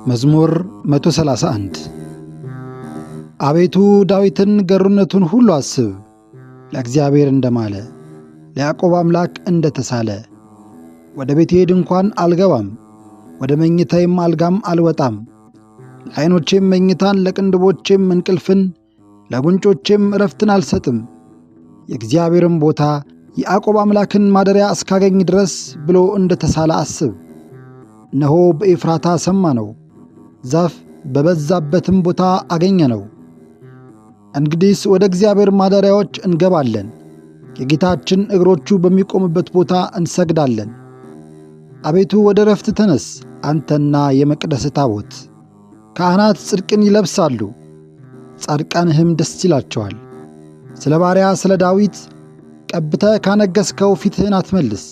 መዝሙር 131 አቤቱ ዳዊትን ገሩነቱን ሁሉ አስብ። ለእግዚአብሔር እንደማለ ለያዕቆብ አምላክ እንደተሳለ። ወደ ቤቴ ድንኳን አልገባም፣ ወደ መኝታዬም አልጋም አልወጣም። ለዓይኖቼም መኝታን ለቅንድቦቼም እንቅልፍን ለጉንጮቼም ዕረፍትን አልሰጥም። የእግዚአብሔርም ቦታ የያዕቆብ አምላክን ማደሪያ እስካገኝ ድረስ ብሎ እንደተሳለ አስብ። እነሆ በኤፍራታ ሰማነው፣ ዛፍ በበዛበትም ቦታ አገኘነው። እንግዲህስ ወደ እግዚአብሔር ማደሪያዎች እንገባለን፣ የጌታችን እግሮቹ በሚቆሙበት ቦታ እንሰግዳለን። አቤቱ ወደ ረፍት ተነስ፣ አንተና የመቅደስ ታቦት። ካህናት ጽድቅን ይለብሳሉ፣ ጻድቃንህም ደስ ይላቸዋል። ስለ ባሪያ ስለ ዳዊት ቀብተህ ካነገሥከው ፊትህን አትመልስ።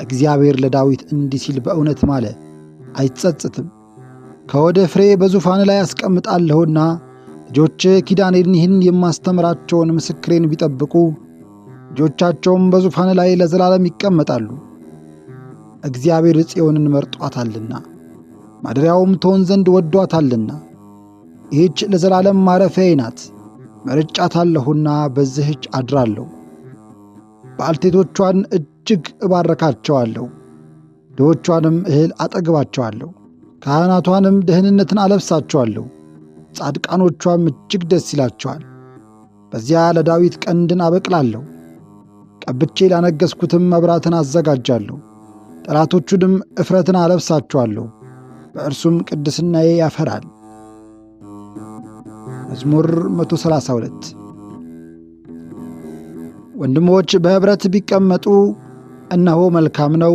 እግዚአብሔር ለዳዊት እንዲህ ሲል በእውነት ማለ፣ አይጸጽትም። ከወደ ፍሬ በዙፋን ላይ አስቀምጣለሁና ልጆች ኪዳኔን ይህን የማስተምራቸውን ምስክሬን ቢጠብቁ ልጆቻቸውም በዙፋን ላይ ለዘላለም ይቀመጣሉ። እግዚአብሔር ጽዮንን መርጧታልና ማደሪያውም ትሆን ዘንድ ወዷታልና። ይህች ለዘላለም ማረፊያዬ ናት፣ መርጫታለሁና በዚህች አድራለሁ። ባልቴቶቿን እጅግ እባረካቸዋለሁ፣ ድሆቿንም እህል አጠግባቸዋለሁ። ካህናቷንም ደህንነትን አለብሳቸዋለሁ፣ ጻድቃኖቿም እጅግ ደስ ይላቸዋል። በዚያ ለዳዊት ቀንድን አበቅላለሁ፣ ቀብቼ ላነገሥኩትም መብራትን አዘጋጃለሁ። ጠላቶቹንም እፍረትን አለብሳቸዋለሁ፣ በእርሱም ቅድስናዬ ያፈራል። መዝሙር 132 ወንድሞች በኅብረት ቢቀመጡ እነሆ መልካም ነው፣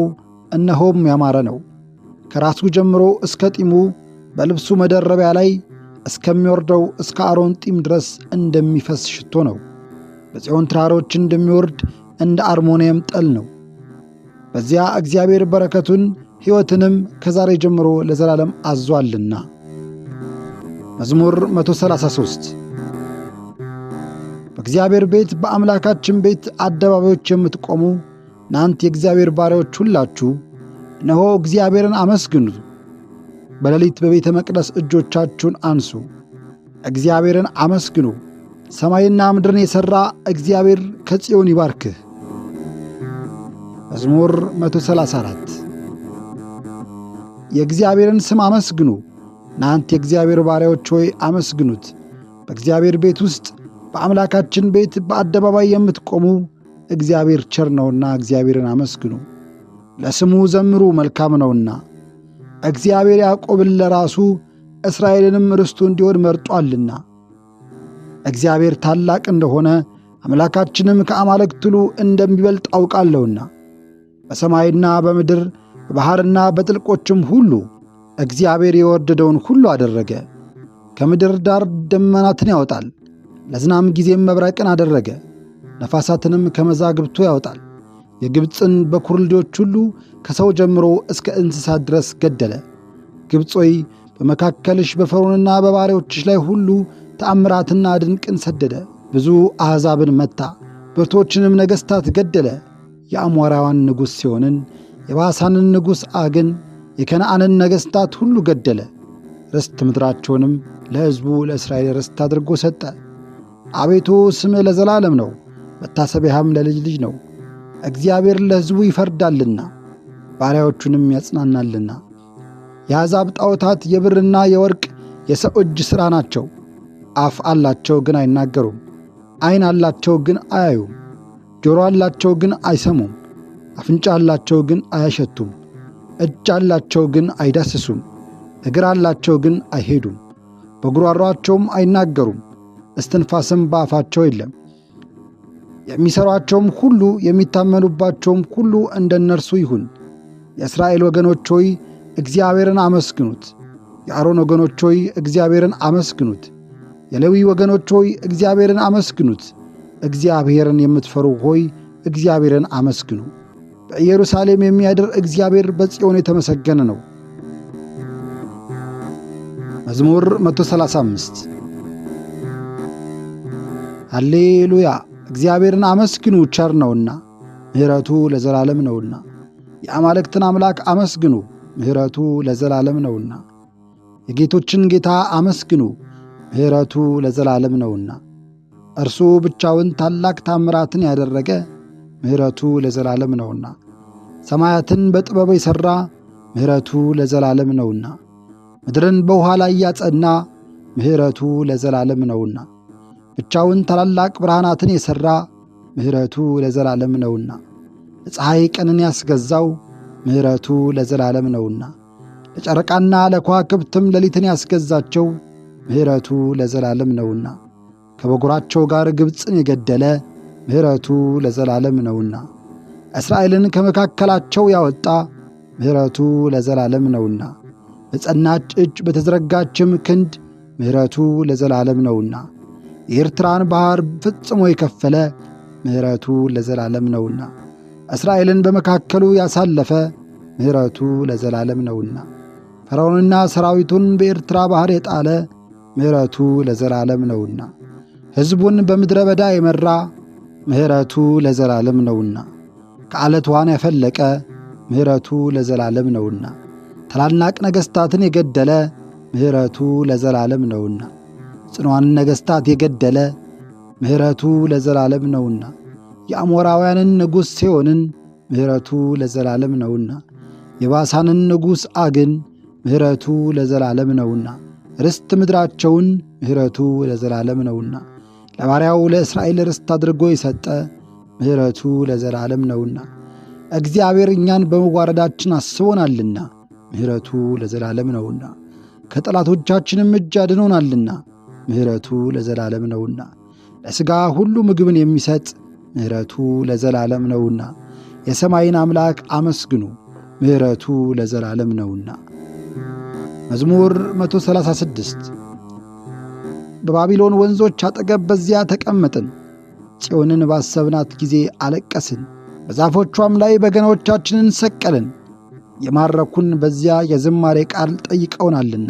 እነሆም ያማረ ነው። ከራሱ ጀምሮ እስከ ጢሙ በልብሱ መደረቢያ ላይ እስከሚወርደው እስከ አሮን ጢም ድረስ እንደሚፈስ ሽቶ ነው። በጽዮን ተራሮች እንደሚወርድ እንደ አርሞንዔም ጠል ነው። በዚያ እግዚአብሔር በረከቱን ሕይወትንም ከዛሬ ጀምሮ ለዘላለም አዟልና። መዝሙር 133 በእግዚአብሔር ቤት በአምላካችን ቤት አደባባዮች የምትቆሙ እናንተ የእግዚአብሔር ባሪያዎች ሁላችሁ እነሆ እግዚአብሔርን አመስግኑ። በሌሊት በቤተ መቅደስ እጆቻችሁን አንሱ፣ እግዚአብሔርን አመስግኑ። ሰማይና ምድርን የሠራ እግዚአብሔር ከጽዮን ይባርክህ። መዝሙር 134 የእግዚአብሔርን ስም አመስግኑ። እናንተ የእግዚአብሔር ባሪያዎች ሆይ አመስግኑት። በእግዚአብሔር ቤት ውስጥ በአምላካችን ቤት በአደባባይ የምትቆሙ እግዚአብሔር ቸር ነውና እግዚአብሔርን አመስግኑ። ለስሙ ዘምሩ፣ መልካም ነውና። እግዚአብሔር ያዕቆብን ለራሱ እስራኤልንም ርስቱ እንዲሆን መርጧልና። እግዚአብሔር ታላቅ እንደሆነ አምላካችንም ከአማልክት ሁሉ እንደሚበልጥ አውቃለሁና። በሰማይና በምድር በባሕርና በጥልቆችም ሁሉ እግዚአብሔር የወደደውን ሁሉ አደረገ። ከምድር ዳር ደመናትን ያወጣል፣ ለዝናም ጊዜም መብረቅን አደረገ። ነፋሳትንም ከመዛግብቱ ያወጣል። የግብፅን በኵር ልጆች ሁሉ ከሰው ጀምሮ እስከ እንስሳት ድረስ ገደለ። ግብፅ ሆይ በመካከልሽ በፈርዖንና በባሪያዎችሽ ላይ ሁሉ ተአምራትና ድንቅን ሰደደ። ብዙ አሕዛብን መታ፣ ብርቶችንም ነገሥታት ገደለ። የአሞራውያን ንጉሥ ሲሆንን፣ የባሳንን ንጉሥ ዐግን፣ የከነዓንን ነገሥታት ሁሉ ገደለ። ርስት ምድራቸውንም ለሕዝቡ ለእስራኤል ርስት አድርጎ ሰጠ። አቤቱ ስምህ ለዘላለም ነው፣ መታሰቢያህም ለልጅ ልጅ ነው። እግዚአብሔር ለሕዝቡ ይፈርዳልና ባሪያዎቹንም ያጽናናልና። የአሕዛብ ጣዖታት የብርና የወርቅ የሰው እጅ ሥራ ናቸው። አፍ አላቸው ግን አይናገሩም፣ ዐይን አላቸው ግን አያዩም፣ ጆሮ አላቸው ግን አይሰሙም፣ አፍንጫ አላቸው ግን አያሸቱም፣ እጅ አላቸው ግን አይዳስሱም፣ እግር አላቸው ግን አይሄዱም፣ በጕሮሮአቸውም አይናገሩም፣ እስትንፋስም በአፋቸው የለም። የሚሠሯቸውም ሁሉ የሚታመኑባቸውም ሁሉ እንደ እነርሱ ይሁን። የእስራኤል ወገኖች ሆይ እግዚአብሔርን አመስግኑት። የአሮን ወገኖች ሆይ እግዚአብሔርን አመስግኑት። የሌዊ ወገኖች ሆይ እግዚአብሔርን አመስግኑት። እግዚአብሔርን የምትፈሩ ሆይ እግዚአብሔርን አመስግኑ። በኢየሩሳሌም የሚያድር እግዚአብሔር በጽዮን የተመሰገነ ነው። መዝሙር 135 ሃሌሉያ! እግዚአብሔርን አመስግኑ፣ ቸር ነውና ምሕረቱ ለዘላለም ነውና። የአማልክትን አምላክ አመስግኑ፣ ምሕረቱ ለዘላለም ነውና። የጌቶችን ጌታ አመስግኑ፣ ምሕረቱ ለዘላለም ነውና። እርሱ ብቻውን ታላቅ ታምራትን ያደረገ፣ ምሕረቱ ለዘላለም ነውና። ሰማያትን በጥበቡ የሠራ፣ ምሕረቱ ለዘላለም ነውና። ምድርን በውኃ ላይ ያጸና፣ ምሕረቱ ለዘላለም ነውና። ብቻውን ታላላቅ ብርሃናትን የሠራ፣ ምሕረቱ ለዘላለም ነውና። ለፀሐይ ቀንን ያስገዛው፣ ምሕረቱ ለዘላለም ነውና። ለጨረቃና ለከዋክብትም ሌሊትን ያስገዛቸው፣ ምሕረቱ ለዘላለም ነውና። ከበኵራቸው ጋር ግብፅን የገደለ፣ ምሕረቱ ለዘላለም ነውና። እስራኤልን ከመካከላቸው ያወጣ፣ ምሕረቱ ለዘላለም ነውና። በጸናች እጅ በተዘረጋችም ክንድ፣ ምሕረቱ ለዘላለም ነውና። የኤርትራን ባሕር ፍጽሞ የከፈለ፣ ምሕረቱ ለዘላለም ነውና። እስራኤልን በመካከሉ ያሳለፈ፣ ምሕረቱ ለዘላለም ነውና። ፈርዖንና ሰራዊቱን በኤርትራ ባሕር የጣለ፣ ምሕረቱ ለዘላለም ነውና። ሕዝቡን በምድረ በዳ የመራ፣ ምሕረቱ ለዘላለም ነውና። ከዓለት ውኃን ያፈለቀ፣ ምሕረቱ ለዘላለም ነውና። ታላላቅ ነገሥታትን የገደለ፣ ምሕረቱ ለዘላለም ነውና። ጽኑዓን ነገሥታት የገደለ፣ ምሕረቱ ለዘላለም ነውና። የአሞራውያንን ንጉሥ ሴዎንን፣ ምሕረቱ ለዘላለም ነውና። የባሳንን ንጉሥ ዐግን፣ ምሕረቱ ለዘላለም ነውና። ርስት ምድራቸውን፣ ምሕረቱ ለዘላለም ነውና። ለባሪያው ለእስራኤል ርስት አድርጎ የሰጠ፣ ምሕረቱ ለዘላለም ነውና። እግዚአብሔር እኛን በመዋረዳችን አስቦናልና፣ ምሕረቱ ለዘላለም ነውና። ከጠላቶቻችንም እጅ አድኖናልና፣ ምሕረቱ ለዘላለም ነውና። ለሥጋ ሁሉ ምግብን የሚሰጥ፣ ምሕረቱ ለዘላለም ነውና። የሰማይን አምላክ አመስግኑ፣ ምሕረቱ ለዘላለም ነውና። መዝሙር 136 በባቢሎን ወንዞች አጠገብ በዚያ ተቀመጥን፣ ጽዮንን ባሰብናት ጊዜ አለቀስን። በዛፎቿም ላይ በገናዎቻችንን ሰቀልን። የማረኩን በዚያ የዝማሬ ቃል ጠይቀውናልና፣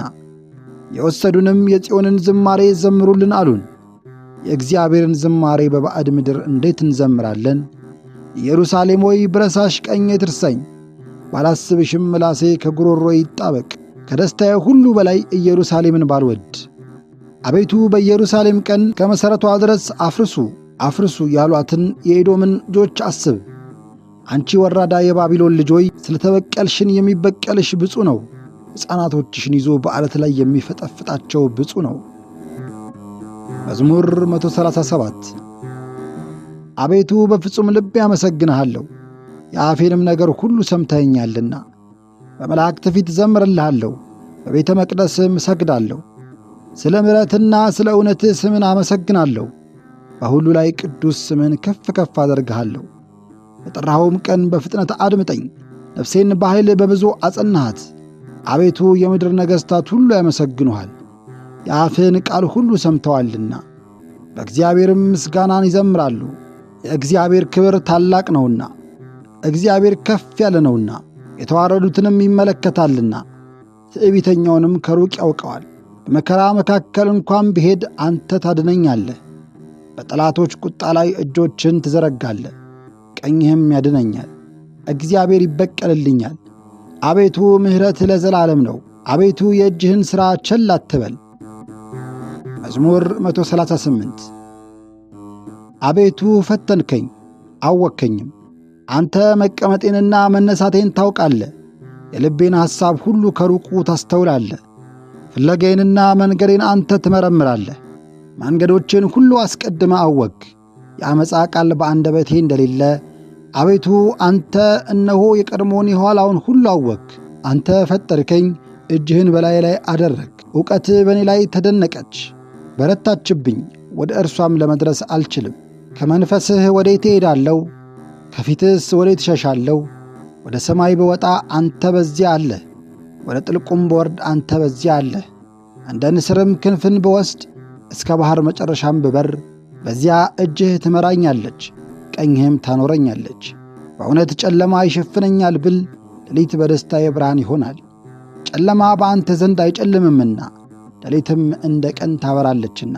የወሰዱንም የጽዮንን ዝማሬ ዘምሩልን አሉን። የእግዚአብሔርን ዝማሬ በባዕድ ምድር እንዴት እንዘምራለን? ኢየሩሳሌም ሆይ ብረሳሽ ቀኜ ትርሳኝ፣ ባላስብሽም ምላሴ ከጉሮሮ ይጣበቅ። ከደስታዬ ሁሉ በላይ ኢየሩሳሌምን ባልወድ። አቤቱ በኢየሩሳሌም ቀን ከመሠረቷ ድረስ አፍርሱ አፍርሱ ያሏትን የኤዶምን ልጆች አስብ። አንቺ ወራዳ የባቢሎን ልጅ ሆይ ስለ ተበቀልሽን የሚበቀልሽ ብፁዕ ነው። ሕፃናቶችሽን ይዞ በዓለት ላይ የሚፈጠፍጣቸው ብፁዕ ነው። መዝሙር 137 አቤቱ በፍጹም ልቤ አመሰግንሃለሁ፣ የአፌንም ነገር ሁሉ ሰምተኸኛልና። በመላእክት ፊት ዘምርልሃለሁ፣ በቤተ መቅደስም እሰግዳለሁ። ስለ ምሕረትና ስለ እውነትህ ስምን አመሰግናለሁ። በሁሉ ላይ ቅዱስ ስምን ከፍ ከፍ አደርግሃለሁ። በጠራኸውም ቀን በፍጥነት አድምጠኝ። ነፍሴን በኃይል በብዙ አጸናሃት። አቤቱ የምድር ነገሥታት ሁሉ ያመሰግኑሃል፣ የአፍህን ቃል ሁሉ ሰምተዋልና። በእግዚአብሔርም ምስጋናን ይዘምራሉ። የእግዚአብሔር ክብር ታላቅ ነውና፣ እግዚአብሔር ከፍ ያለ ነውና፣ የተዋረዱትንም ይመለከታልና፣ ትዕቢተኛውንም ከሩቅ ያውቀዋል። በመከራ መካከል እንኳን ብሄድ አንተ ታድነኛለህ። በጠላቶች ቁጣ ላይ እጆችን ትዘረጋለህ፣ ቀኝህም ያድነኛል። እግዚአብሔር ይበቀልልኛል። አቤቱ ምሕረትህ ለዘላለም ነው። አቤቱ የእጅህን ሥራ ቸል አትበል። መዝሙር 138 አቤቱ ፈተንከኝ አወከኝም። አንተ መቀመጤንና መነሳቴን ታውቃለህ። የልቤን ሐሳብ ሁሉ ከሩቁ ታስተውላለህ። ፍለጋዬንና መንገዴን አንተ ትመረምራለህ። መንገዶቼን ሁሉ አስቀድመህ አወክ። የዓመፃ ቃል በአንደበቴ እንደሌለ አቤቱ አንተ እነሆ የቀድሞውን የኋላውን ሁሉ አወክ። አንተ ፈጠርከኝ፣ እጅህን በላይ ላይ አደረግ። ዕውቀትህ በእኔ ላይ ተደነቀች፣ በረታችብኝ፣ ወደ እርሷም ለመድረስ አልችልም። ከመንፈስህ ወዴት እሄዳለሁ? ከፊትህስ ወዴት እሸሻለሁ? ወደ ሰማይ ብወጣ አንተ በዚያ አለህ፣ ወደ ጥልቁም ብወርድ አንተ በዚያ አለህ። እንደ ንስርም ክንፍን ብወስድ እስከ ባሕር መጨረሻም ብበር፣ በዚያ እጅህ ትመራኛለች፣ ቀኝህም ታኖረኛለች። በእውነት ጨለማ ይሸፍነኛል ብል፣ ሌሊት በደስታዬ ብርሃን ይሆናል። ጨለማ በአንተ ዘንድ አይጨልምምና፣ ሌሊትም እንደ ቀን ታበራለችና።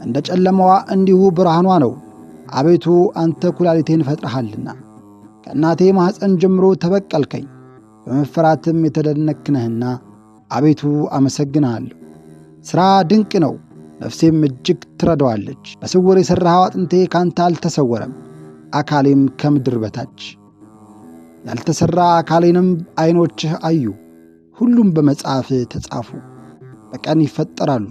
እንደ ጨለማዋ እንዲሁ ብርሃኗ ነው። አቤቱ አንተ ኩላሊቴን ፈጥረሃልና፣ ከእናቴ ማኅፀን ጀምሮ ተበቀልከኝ። በመፈራትም የተደነቅህ ነህና፣ አቤቱ አመሰግንሃለሁ። ሥራ ድንቅ ነው፣ ነፍሴም እጅግ ትረዳዋለች። በስውር የሠራኸው አጥንቴ ካንተ አልተሰወረም፣ አካሌም ከምድር በታች። ያልተሠራ አካሌንም ዐይኖችህ አዩ፣ ሁሉም በመጽሐፍህ ተጻፉ። በቀን ይፈጠራሉ፣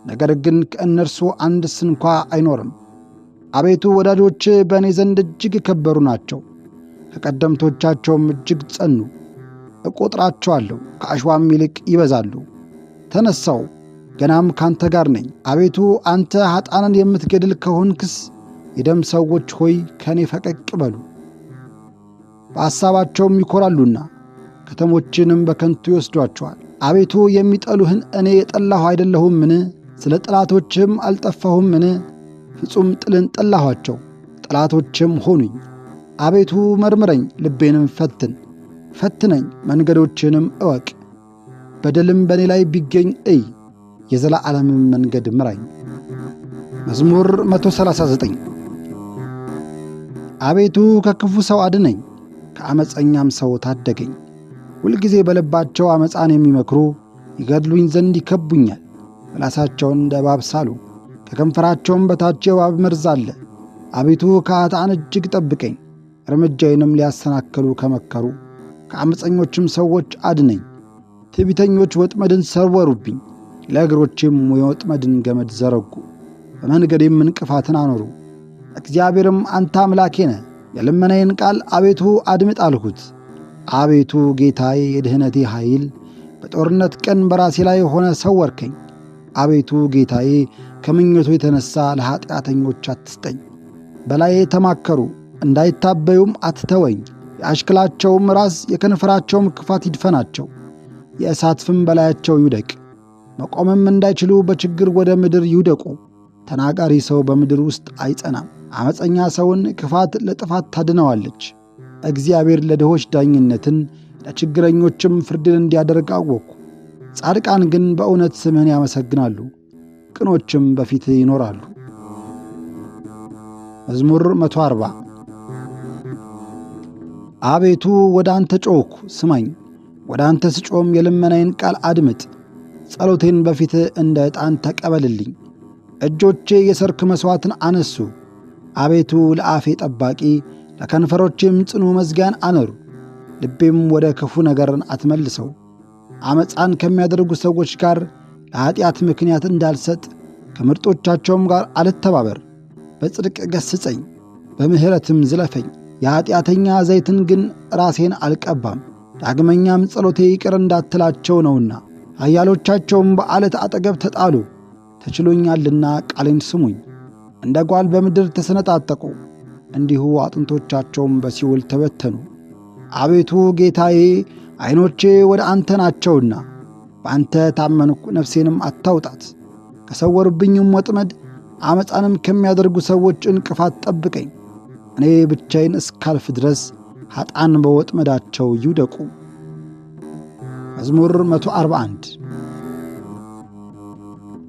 ነገር ግን ከእነርሱ አንድስ እንኳ አይኖርም። አቤቱ ወዳጆችህ በእኔ ዘንድ እጅግ የከበሩ ናቸው፣ ከቀደምቶቻቸውም እጅግ ጸኑ። እቈጥራቸዋለሁ፣ ከአሸዋም ይልቅ ይበዛሉ። ተነሣው፣ ገናም ካንተ ጋር ነኝ። አቤቱ አንተ ኀጣንን የምትገድል ከሆንክስ የደም ሰዎች ሆይ ከእኔ ፈቀቅ በሉ። በሐሳባቸውም ይኰራሉና ከተሞችንም በከንቱ ይወስዷቸዋል። አቤቱ የሚጠሉህን እኔ የጠላሁ አይደለሁምን? ስለ ጠላቶችህም አልጠፋሁምን? ፍጹም ጥልን ጠላኋቸው፣ ጠላቶችም ሆኑኝ። አቤቱ መርምረኝ፣ ልቤንም ፈትነኝ፣ መንገዶችንም እወቅ። በደልም በእኔ ላይ ቢገኝ እይ፣ የዘላለምም መንገድ ምራኝ። መዝሙር 139 አቤቱ ከክፉ ሰው አድነኝ፣ ከዓመፀኛም ሰው ታደገኝ። ሁልጊዜ በልባቸው ዓመፃን የሚመክሩ ይገድሉኝ ዘንድ ይከቡኛል። ምላሳቸውን እንደ እባብ ሳሉ፣ ከከንፈራቸውም በታች የእባብ መርዝ አለ። አቤቱ ከኃጥአን እጅግ ጠብቀኝ፣ እርምጃዬንም ሊያሰናክሉ ከመከሩ ከዓመፀኞችም ሰዎች አድነኝ። ትዕቢተኞች ወጥመድን ሰወሩብኝ፣ ለእግሮቼም የወጥመድን ገመድ ዘረጉ፣ በመንገዴም እንቅፋትን አኖሩ። እግዚአብሔርም አንተ አምላኬ ነህ፣ የልመናዬን ቃል አቤቱ አድምጥ አልሁት። አቤቱ ጌታዬ፣ የድኅነቴ ኃይል፣ በጦርነት ቀን በራሴ ላይ ሆነ ሰወርከኝ። አቤቱ ጌታዬ፣ ከምኞቱ የተነሣ ለኀጢአተኞች አትስጠኝ። በላዬ ተማከሩ፣ እንዳይታበዩም አትተወኝ። የአሽክላቸውም ራስ የከንፈራቸውም ክፋት ይድፈናቸው። የእሳት ፍም በላያቸው ይውደቅ፣ መቆምም እንዳይችሉ በችግር ወደ ምድር ይውደቁ። ተናጋሪ ሰው በምድር ውስጥ አይጸናም። ዓመፀኛ ሰውን ክፋት ለጥፋት ታድነዋለች። እግዚአብሔር ለድሆች ዳኝነትን ለችግረኞችም ፍርድን እንዲያደርግ አወቅሁ። ጻድቃን ግን በእውነት ስምህን ያመሰግናሉ፣ ቅኖችም በፊትህ ይኖራሉ። መዝሙር 140 አቤቱ ወደ አንተ ጮኽሁ፣ ስማኝ። ወደ አንተ ስጮም የልመናዬን ቃል አድምጥ። ጸሎቴን በፊትህ እንደ ዕጣን ተቀበልልኝ። እጆቼ የሰርክ መሥዋዕትን አነሱ። አቤቱ ለአፌ ጠባቂ ለከንፈሮቼም ጽኑ መዝጊያን አኖሩ። ልቤም ወደ ክፉ ነገርን አትመልሰው። ዓመፃን ከሚያደርጉ ሰዎች ጋር ለኀጢአት ምክንያት እንዳልሰጥ ከምርጦቻቸውም ጋር አልተባበር። በጽድቅ ገሥጸኝ፣ በምሕረትም ዝለፈኝ። የኀጢአተኛ ዘይትን ግን ራሴን አልቀባም፣ ዳግመኛም ጸሎቴ ይቅር እንዳትላቸው ነውና። ኃያሎቻቸውም በዓለት አጠገብ ተጣሉ። ተችሎኛልና ቃሌን ስሙኝ። እንደ ጓል በምድር ተሰነጣጠቁ፣ እንዲሁ አጥንቶቻቸውም በሲኦል ተበተኑ። አቤቱ ጌታዬ፣ ዐይኖቼ ወደ አንተ ናቸውና በአንተ ታመንኩ፣ ነፍሴንም አታውጣት። ከሰወሩብኝም ወጥመድ ዓመፃንም ከሚያደርጉ ሰዎች እንቅፋት ጠብቀኝ። እኔ ብቻዬን እስካልፍ ድረስ ኀጣን በወጥመዳቸው ይውደቁ። መዝሙር 141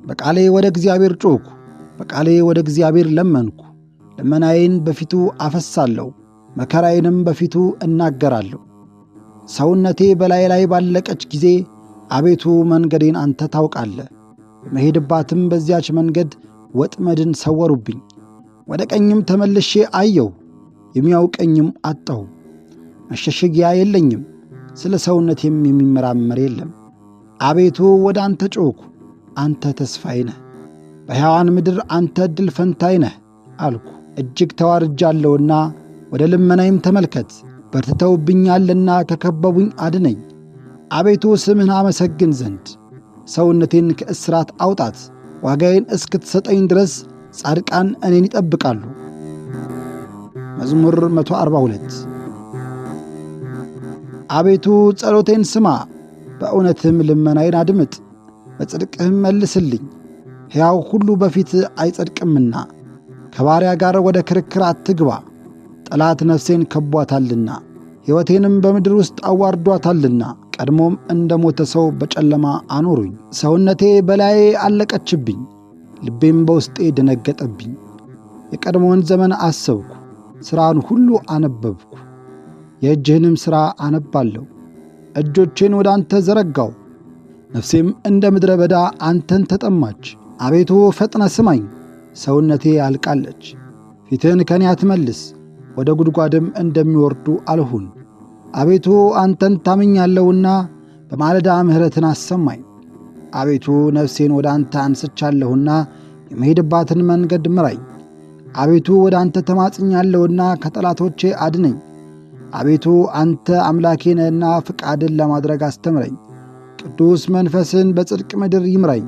በቃሌ ወደ እግዚአብሔር ጮኽሁ፣ በቃሌ ወደ እግዚአብሔር ለመንኩ። ልመናዬን በፊቱ አፈሳለሁ፣ መከራዬንም በፊቱ እናገራለሁ። ሰውነቴ በላይ ላይ ባለቀች ጊዜ አቤቱ መንገዴን አንተ ታውቃለህ። በመሄድባትም በዚያች መንገድ ወጥመድን ሰወሩብኝ። ወደ ቀኝም ተመልሼ አየሁ፣ የሚያውቀኝም አጣሁ። መሸሸጊያ የለኝም፣ ስለ ሰውነቴም የሚመራመር የለም። አቤቱ ወደ አንተ ጮኽሁ፣ አንተ ተስፋዬ ነህ። በሕያዋን ምድር አንተ ዕድል ፈንታዬ ነህ አልኩ። እጅግ ተዋርጃለሁና ወደ ልመናዬም ተመልከት። በርትተውብኛልና ከከበቡኝ አድነኝ። አቤቱ ስምህን አመሰግን ዘንድ ሰውነቴን ከእስራት አውጣት። ዋጋዬን እስክትሰጠኝ ድረስ ጻድቃን እኔን ይጠብቃሉ። መዝሙር 142 አቤቱ ጸሎቴን ስማ፣ በእውነትም ልመናዬን አድምጥ። በጽድቅህም መልስልኝ። ሕያው ሁሉ በፊት አይጸድቅምና ከባሪያ ጋር ወደ ክርክር አትግባ። ጠላት ነፍሴን ከቧታልና ሕይወቴንም በምድር ውስጥ አዋርዷታልና። ቀድሞም እንደ ሞተ ሰው በጨለማ አኖሩኝ። ሰውነቴ በላዬ አለቀችብኝ፣ ልቤም በውስጤ ደነገጠብኝ። የቀድሞውን ዘመን አሰብኩ፣ ሥራን ሁሉ አነበብኩ። የእጅህንም ሥራ አነባለሁ። እጆቼን ወደ አንተ ዘረጋው፣ ነፍሴም እንደ ምድረ በዳ አንተን ተጠማች። አቤቱ ፈጥነ ስማኝ፣ ሰውነቴ አልቃለች። ፊትህን ከኔ አትመልስ፣ ወደ ጉድጓድም እንደሚወርዱ አልሁን። አቤቱ አንተን ታምኛለሁና በማለዳ ምሕረትን አሰማኝ። አቤቱ ነፍሴን ወደ አንተ አንስቻለሁና የመሄድባትን መንገድ ምራኝ። አቤቱ ወደ አንተ ተማጽኛለሁና ከጠላቶቼ አድነኝ። አቤቱ አንተ አምላኬ ነህና ፍቃድን ለማድረግ አስተምረኝ። ቅዱስ መንፈስን በጽድቅ ምድር ይምራኝ።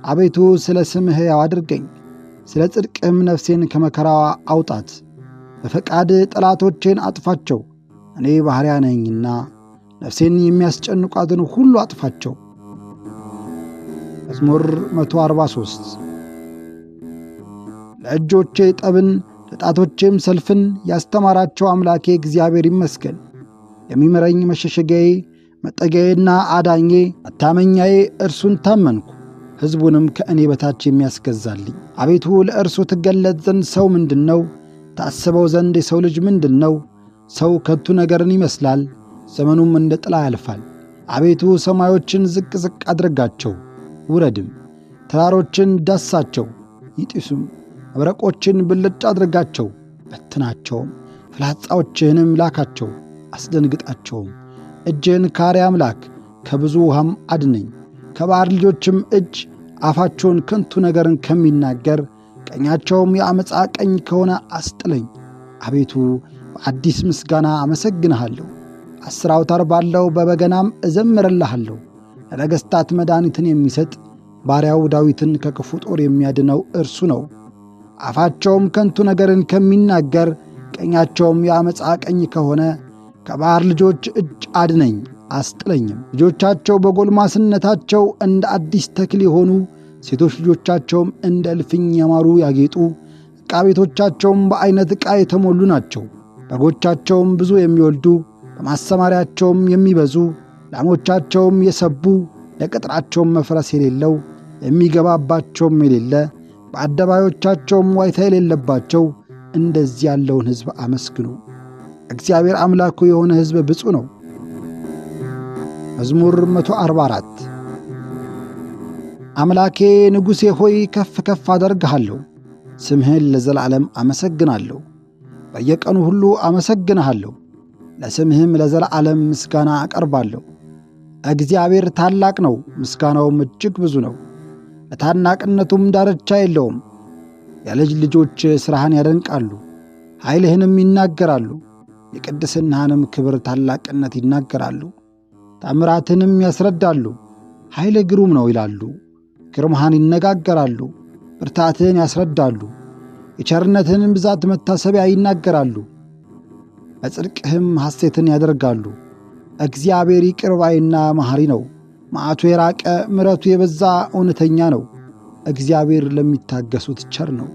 አቤቱ ስለ ስምህ ሕያው አድርገኝ፣ ስለ ጽድቅህም ነፍሴን ከመከራዋ አውጣት። በፈቃድ ጠላቶቼን አጥፋቸው፣ እኔ ባሕርያ ነኝና ነፍሴን የሚያስጨንቋትን ሁሉ አጥፋቸው። መዝሙር 143 ለእጆቼ ጠብን ለጣቶቼም ሰልፍን ያስተማራቸው አምላኬ እግዚአብሔር ይመስገን። የሚምረኝ መሸሸጊያዬ መጠጊያዬና አዳኜ መታመኛዬ እርሱን ታመንኩ። ሕዝቡንም ከእኔ በታች የሚያስገዛልኝ። አቤቱ ለእርሱ ትገለጥ ዘንድ ሰው ምንድን ነው? ታስበው ዘንድ የሰው ልጅ ምንድን ነው? ሰው ከንቱ ነገርን ይመስላል፣ ዘመኑም እንደ ጥላ ያልፋል። አቤቱ ሰማዮችን ዝቅ ዝቅ አድርጋቸው ውረድም፣ ተራሮችን ዳሳቸው ይጢሱም፣ መብረቆችን ብልጭ አድርጋቸው በትናቸውም፣ ፍላጻዎችህንም ላካቸው አስደንግጣቸውም። እጅህን ከአርያም ላክ፣ ከብዙ ውሃም አድነኝ። ከባሕር ልጆችም እጅ አፋቸውን ከንቱ ነገርን ከሚናገር ቀኛቸውም የዓመፃ ቀኝ ከሆነ አስጥለኝ። አቤቱ በአዲስ ምስጋና አመሰግንሃለሁ፣ 10 አውታር ባለው በበገናም እዘምርልሃለሁ። ለነገሥታት መድኃኒትን የሚሰጥ ባሪያው ዳዊትን ከክፉ ጦር የሚያድነው እርሱ ነው። አፋቸውም ከንቱ ነገርን ከሚናገር ቀኛቸውም የዓመፃ ቀኝ ከሆነ ከባሕር ልጆች እጅ አድነኝ አስጥለኝም። ልጆቻቸው በጎልማስነታቸው እንደ አዲስ ተክል የሆኑ ሴቶች ልጆቻቸውም እንደ እልፍኝ ያማሩ ያጌጡ፣ ዕቃ ቤቶቻቸውም በዐይነት ዕቃ የተሞሉ ናቸው። በጎቻቸውም ብዙ የሚወልዱ በማሰማሪያቸውም የሚበዙ፣ ላሞቻቸውም የሰቡ፣ ለቅጥራቸውም መፍረስ የሌለው የሚገባባቸውም የሌለ፣ በአደባዮቻቸውም ዋይታ የሌለባቸው እንደዚህ ያለውን ሕዝብ አመስግኑ። እግዚአብሔር አምላኩ የሆነ ሕዝብ ብፁዕ ነው። መዝሙር 144 አምላኬ ንጉሴ ሆይ ከፍ ከፍ አደርግሃለሁ፣ ስምህን ለዘላለም አመሰግናለሁ። በየቀኑ ሁሉ አመሰግንሃለሁ፣ ለስምህም ለዘላለም ምስጋና አቀርባለሁ። እግዚአብሔር ታላቅ ነው፣ ምስጋናውም እጅግ ብዙ ነው፣ ለታላቅነቱም ዳርቻ የለውም። የልጅ ልጆች ሥራህን ያደንቃሉ፣ ኃይልህንም ይናገራሉ፣ የቅድስናህንም ክብር ታላቅነት ይናገራሉ። ተአምራትንም ያስረዳሉ፣ ኃይልህ ግሩም ነው ይላሉ። ግርማህን ይነጋገራሉ፣ ብርታትህን ያስረዳሉ፣ የቸርነትህንም ብዛት መታሰቢያ ይናገራሉ። በጽድቅህም ሐሴትን ያደርጋሉ። እግዚአብሔር ይቅር ባይና መሐሪ ነው፣ መዓቱ የራቀ ምሕረቱ የበዛ እውነተኛ ነው። እግዚአብሔር ለሚታገሱት ቸር ነው፣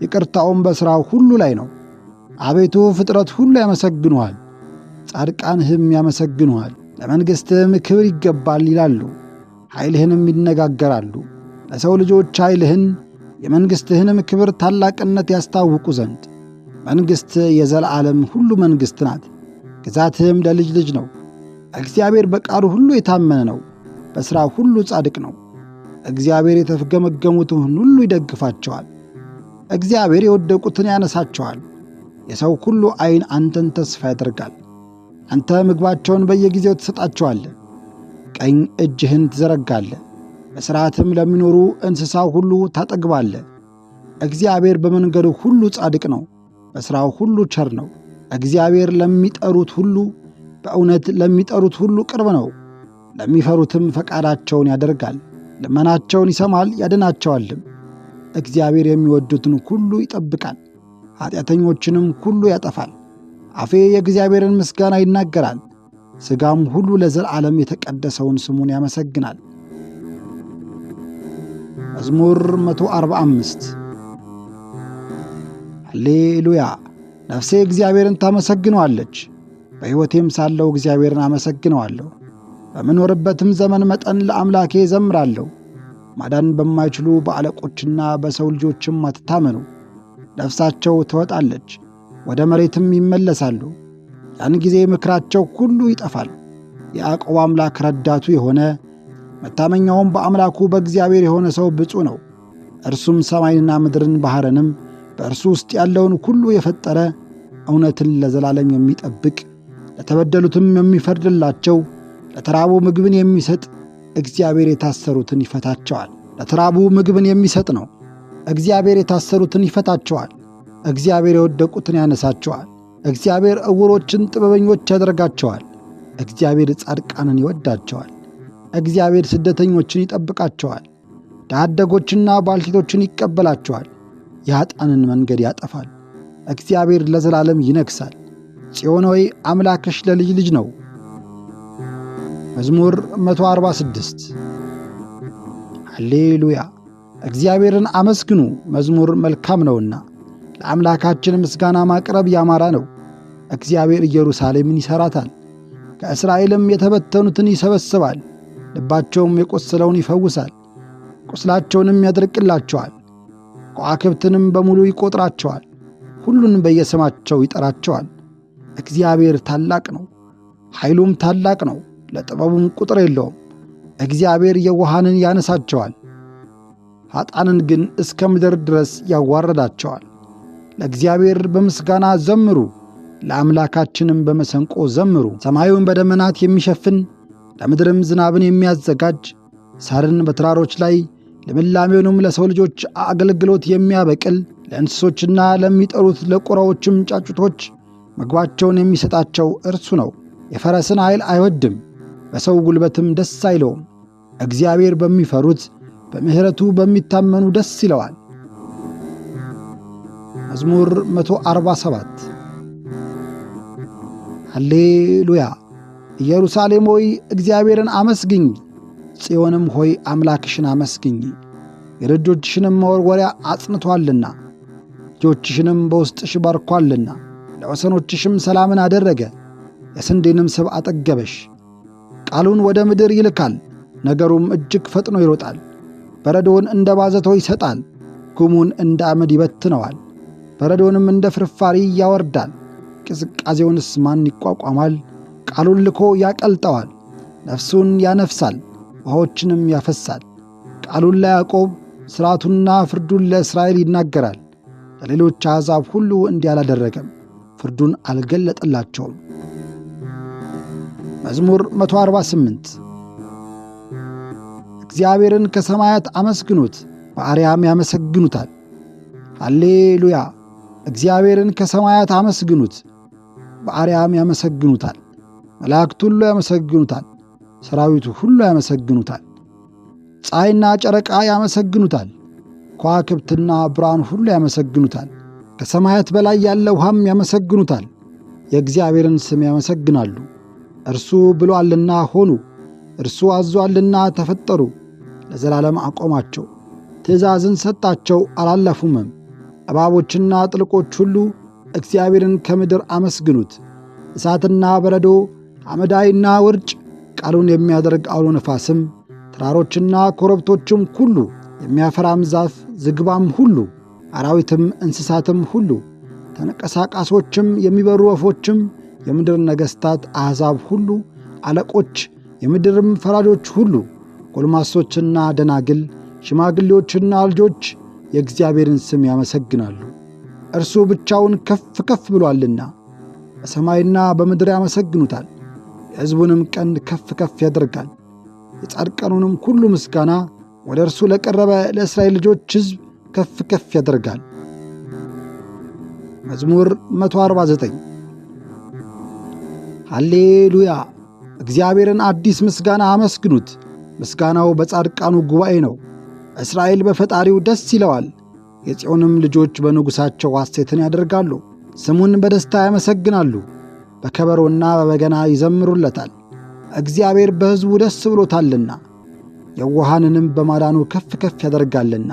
ይቅርታውም በሥራው ሁሉ ላይ ነው። አቤቱ ፍጥረት ሁሉ ያመሰግኑሃል፣ ጻድቃንህም ያመሰግኑሃል። ለመንግሥትህም ክብር ይገባል ይላሉ፣ ኃይልህንም ይነጋገራሉ። ለሰው ልጆች ኃይልህን የመንግሥትህንም ክብር ታላቅነት ያስታውቁ ዘንድ። መንግሥት የዘላለም ሁሉ መንግሥት ናት፣ ግዛትህም ለልጅ ልጅ ነው። እግዚአብሔር በቃሉ ሁሉ የታመነ ነው፣ በሥራው ሁሉ ጻድቅ ነው። እግዚአብሔር የተፍገመገሙትን ሁሉ ይደግፋቸዋል። እግዚአብሔር የወደቁትን ያነሳቸዋል። የሰው ሁሉ ዐይን አንተን ተስፋ ያደርጋል። አንተ ምግባቸውን በየጊዜው ትሰጣቸዋለህ፣ ቀኝ እጅህን ትዘረጋለህ። በሥርዓትም ለሚኖሩ እንስሳ ሁሉ ታጠግባለህ። እግዚአብሔር በመንገዱ ሁሉ ጻድቅ ነው፣ በሥራው ሁሉ ቸር ነው። እግዚአብሔር ለሚጠሩት ሁሉ በእውነት ለሚጠሩት ሁሉ ቅርብ ነው። ለሚፈሩትም ፈቃዳቸውን ያደርጋል። ልመናቸውን ይሰማል ያድናቸዋልም። እግዚአብሔር የሚወዱትን ሁሉ ይጠብቃል፣ ኀጢአተኞችንም ሁሉ ያጠፋል። አፌ የእግዚአብሔርን ምስጋና ይናገራል፣ ሥጋም ሁሉ ለዘላለም የተቀደሰውን ስሙን ያመሰግናል። መዝሙር 145 ሃሌሉያ። ነፍሴ እግዚአብሔርን ታመሰግነዋለች፣ በሕይወቴም ሳለሁ እግዚአብሔርን አመሰግነዋለሁ። በምኖርበትም ዘመን መጠን ለአምላኬ ዘምራለሁ። ማዳን በማይችሉ በአለቆችና በሰው ልጆችም አትታመኑ። ነፍሳቸው ትወጣለች፣ ወደ መሬትም ይመለሳሉ። ያን ጊዜ ምክራቸው ሁሉ ይጠፋል። የያዕቆብ አምላክ ረዳቱ የሆነ መታመኛውም በአምላኩ በእግዚአብሔር የሆነ ሰው ብፁዕ ነው። እርሱም ሰማይንና ምድርን ባሕርንም በእርሱ ውስጥ ያለውን ሁሉ የፈጠረ፣ እውነትን ለዘላለም የሚጠብቅ፣ ለተበደሉትም የሚፈርድላቸው፣ ለተራቡ ምግብን የሚሰጥ፣ እግዚአብሔር የታሰሩትን ይፈታቸዋል። ለተራቡ ምግብን የሚሰጥ ነው። እግዚአብሔር የታሰሩትን ይፈታቸዋል። እግዚአብሔር የወደቁትን ያነሳቸዋል። እግዚአብሔር ዕውሮችን ጥበበኞች ያደርጋቸዋል። እግዚአብሔር ጻድቃንን ይወዳቸዋል። እግዚአብሔር ስደተኞችን ይጠብቃቸዋል። ድሀ አደጎችና ባልቴቶችን ይቀበላቸዋል። የኃጥአንን መንገድ ያጠፋል። እግዚአብሔር ለዘላለም ይነግሣል። ጽዮን ሆይ አምላክሽ ለልጅ ልጅ ነው። መዝሙር 146 ሃሌሉያ! እግዚአብሔርን አመስግኑ፣ መዝሙር መልካም ነውና፣ ለአምላካችን ምስጋና ማቅረብ ያማረ ነው። እግዚአብሔር ኢየሩሳሌምን ይሠራታል፣ ከእስራኤልም የተበተኑትን ይሰበስባል። ልባቸውም የቈሰለውን ይፈውሳል፣ ቁስላቸውንም ያደርቅላቸዋል። ከዋክብትንም በሙሉ ይቈጥራቸዋል፣ ሁሉን በየስማቸው ይጠራቸዋል። እግዚአብሔር ታላቅ ነው፣ ኃይሉም ታላቅ ነው፣ ለጥበቡም ቁጥር የለውም። እግዚአብሔር የዋሃንን ያነሳቸዋል፣ ኃጥአንን ግን እስከ ምድር ድረስ ያዋረዳቸዋል። ለእግዚአብሔር በምስጋና ዘምሩ፣ ለአምላካችንም በመሰንቆ ዘምሩ። ሰማዩን በደመናት የሚሸፍን ለምድርም ዝናብን የሚያዘጋጅ ሳርን በተራሮች ላይ ልምላሜውንም ለሰው ልጆች አገልግሎት የሚያበቅል ለእንስሶችና ለሚጠሩት ለቁራዎችም ጫጩቶች ምግባቸውን የሚሰጣቸው እርሱ ነው። የፈረስን ኃይል አይወድም፣ በሰው ጉልበትም ደስ አይለውም። እግዚአብሔር በሚፈሩት በምሕረቱ በሚታመኑ ደስ ይለዋል። መዝሙር 147 ሃሌሉያ! ኢየሩሳሌም ሆይ እግዚአብሔርን አመስግኝ፣ ጽዮንም ሆይ አምላክሽን አመስግኝ። የደጆችሽንም መወርወሪያ አጽንቶአልና ልጆችሽንም በውስጥሽ ባርኳልና። ለወሰኖችሽም ሰላምን አደረገ፣ የስንዴንም ስብ አጠገበሽ። ቃሉን ወደ ምድር ይልካል፣ ነገሩም እጅግ ፈጥኖ ይሮጣል። በረዶውን እንደ ባዘቶ ይሰጣል፣ ጉሙን እንደ አመድ ይበትነዋል። በረዶንም እንደ ፍርፋሪ ያወርዳል። ቅዝቃዜውንስ ማን ይቋቋማል? ቃሉን ልኮ ያቀልጠዋል። ነፍሱን ያነፍሳል፣ ውኃዎችንም ያፈሳል። ቃሉን ለያዕቆብ ሥርዓቱንና ፍርዱን ለእስራኤል ይናገራል። ለሌሎች አሕዛብ ሁሉ እንዲህ አላደረገም፣ ፍርዱን አልገለጠላቸውም። መዝሙር 148 እግዚአብሔርን ከሰማያት አመስግኑት፣ በአርያም ያመሰግኑታል። ሃሌሉያ! እግዚአብሔርን ከሰማያት አመስግኑት፣ በአርያም ያመሰግኑታል። መላእክት ሁሉ ያመሰግኑታል፣ ሰራዊቱ ሁሉ ያመሰግኑታል። ፀሐይና ጨረቃ ያመሰግኑታል፣ ከዋክብትና ብርሃን ሁሉ ያመሰግኑታል። ከሰማያት በላይ ያለ ውሃም ያመሰግኑታል። የእግዚአብሔርን ስም ያመሰግናሉ። እርሱ ብሎአልና ሆኑ፣ እርሱ አዞአልና ተፈጠሩ። ለዘላለም አቆማቸው፣ ትእዛዝን ሰጣቸው አላለፉምም። እባቦችና ጥልቆች ሁሉ እግዚአብሔርን ከምድር አመስግኑት። እሳትና በረዶ፣ አመዳይና ውርጭ፣ ቃሉን የሚያደርግ አውሎ ነፋስም፣ ተራሮችና ኮረብቶችም ሁሉ፣ የሚያፈራም ዛፍ ዝግባም ሁሉ፣ አራዊትም እንስሳትም ሁሉ፣ ተንቀሳቃሶችም የሚበሩ ወፎችም፣ የምድር ነገሥታት አሕዛብ ሁሉ፣ አለቆች፣ የምድርም ፈራጆች ሁሉ፣ ጎልማሶችና ደናግል፣ ሽማግሌዎችና ልጆች የእግዚአብሔርን ስም ያመሰግናሉ። እርሱ ብቻውን ከፍ ከፍ ብሎአልና በሰማይና በምድር ያመሰግኑታል። የሕዝቡንም ቀንድ ከፍ ከፍ ያደርጋል። የጻድቃኑንም ሁሉ ምስጋና ወደ እርሱ ለቀረበ ለእስራኤል ልጆች ሕዝብ ከፍ ከፍ ያደርጋል። መዝሙር 149 ሃሌሉያ! እግዚአብሔርን አዲስ ምስጋና አመስግኑት። ምስጋናው በጻድቃኑ ጉባኤ ነው። እስራኤል በፈጣሪው ደስ ይለዋል። የጽዮንም ልጆች በንጉሣቸው ሐሴትን ያደርጋሉ። ስሙን በደስታ ያመሰግናሉ፣ በከበሮና በበገና ይዘምሩለታል። እግዚአብሔር በሕዝቡ ደስ ብሎታልና የዋሃንንም በማዳኑ ከፍ ከፍ ያደርጋልና።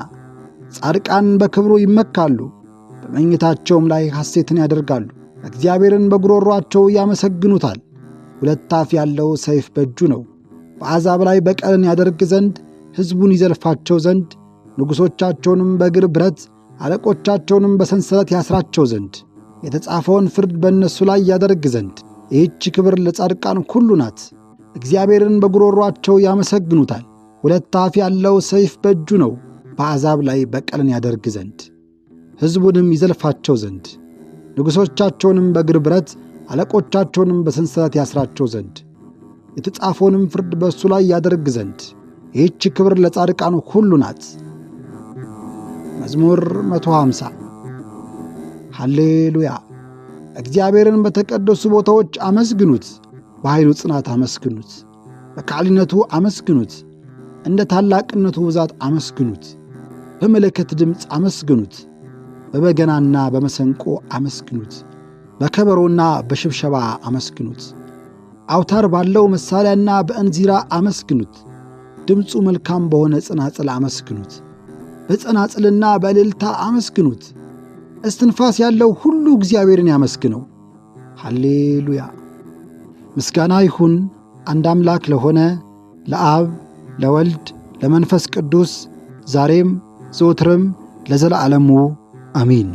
ጻድቃን በክብሩ ይመካሉ፣ በመኝታቸውም ላይ ሐሴትን ያደርጋሉ። እግዚአብሔርን በጉሮሮአቸው ያመሰግኑታል። ሁለት አፍ ያለው ሰይፍ በእጁ ነው። በአሕዛብ ላይ በቀልን ያደርግ ዘንድ፣ ሕዝቡን ይዘልፋቸው ዘንድ፣ ንጉሶቻቸውንም በእግር ብረት፣ አለቆቻቸውንም በሰንሰለት ያስራቸው ዘንድ፣ የተጻፈውን ፍርድ በእነሱ ላይ ያደርግ ዘንድ። ይህች ክብር ለጻድቃን ሁሉ ናት። እግዚአብሔርን በጉሮሮአቸው ያመሰግኑታል፣ ሁለት አፍ ያለው ሰይፍ በእጁ ነው፣ በአሕዛብ ላይ በቀልን ያደርግ ዘንድ ሕዝቡንም ይዘልፋቸው ዘንድ ንጉሶቻቸውንም በእግር ብረት አለቆቻቸውንም በሰንሰለት ያስራቸው ዘንድ የተጻፈውንም ፍርድ በእሱ ላይ ያደርግ ዘንድ ይህች ክብር ለጻድቃኑ ሁሉ ናት። መዝሙር 150 ሃሌሉያ! እግዚአብሔርን በተቀደሱ ቦታዎች አመስግኑት፣ በኃይሉ ጽናት አመስግኑት፣ በካህሊነቱ አመስግኑት፣ እንደ ታላቅነቱ ብዛት አመስግኑት፣ በመለከት ድምፅ አመስግኑት፣ በበገናና በመሰንቆ አመስግኑት፣ በከበሮና በሽብሸባ አመስግኑት፣ አውታር ባለው መሳሪያና በእንዚራ አመስግኑት፣ ድምፁ መልካም በሆነ ጽናጽል አመስግኑት፣ በጸናጽልና በእልልታ አመስግኑት። እስትንፋስ ያለው ሁሉ እግዚአብሔርን ያመስግነው። ሃሌሉያ! ምስጋና ይሁን አንድ አምላክ ለሆነ ለአብ ለወልድ ለመንፈስ ቅዱስ ዛሬም ዘወትርም ለዘላለሙ አሜን።